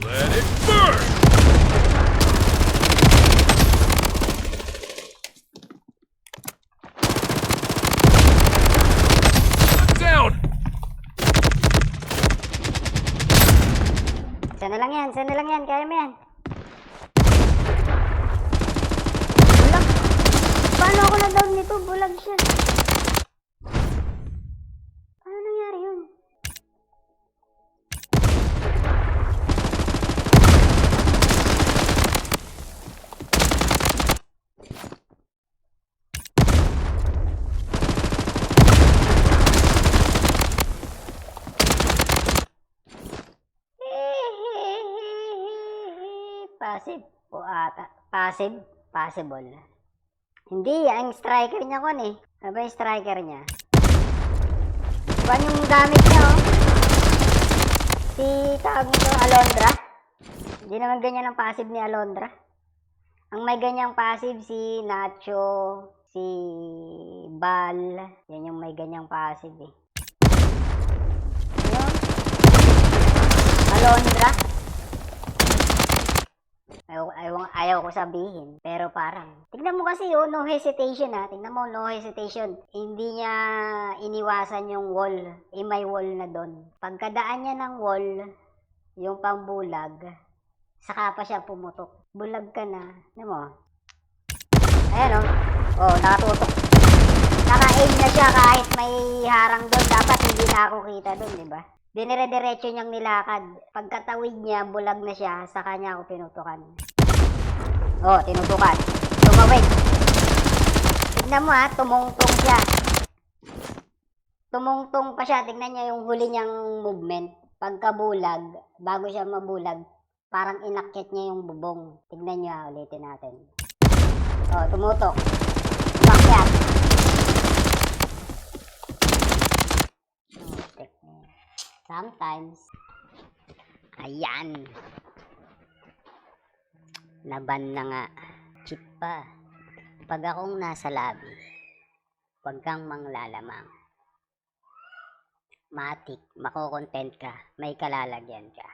Let it burn! Down! Sana lang yan, kaya mo yan. Bulag. Paano ako na-down nito? Bulag siya. Paano nangyari yun? Passive o ata. Possible. Hindi, ang striker niya kon eh. Ano ba yung striker niya? Buwan yung gamit niya oh. Si tawag nito Alondra. Hindi naman ganyan ang passive ni Alondra. Ang may ganyang passive si Nacho, si Bal. Yan yung may ganyang passive eh. Ano? Alondra. Ayaw ko sabihin. Pero parang, tignan mo kasi oh, no hesitation ha. Tignan mo, no hesitation. Hindi niya iniwasan yung wall. May wall na doon. Pagkadaan niya ng wall, yung pambulag, saka pa siya pumutok. Bulag ka na. Tignan mo. Ayan oh. Oh, nakatutok. Naka-aim na siya kahit may harang doon. Dapat hindi na ako kita doon, di ba? Dinire-diretso niyang nilakad. Pagkatawid niya, bulag na siya, sa kanya ako pinutukan. Oh, tinutukan. Tumawid. Tignan mo ha, tumungtong siya. Tumungtong pa siya. Tignan niya yung huli niyang movement. Pagkabulag, bago siya mabulag, parang inakyat niya yung bubong. Tignan niyo ha, ulitin natin. Oh, tumutok. Umakyat. Sometimes. Ayan. Naban na nga. Cheap pa. Pag akong nasa lobby, huwag kang manglalamang. Matik, makokontent ka, may kalalagyan ka.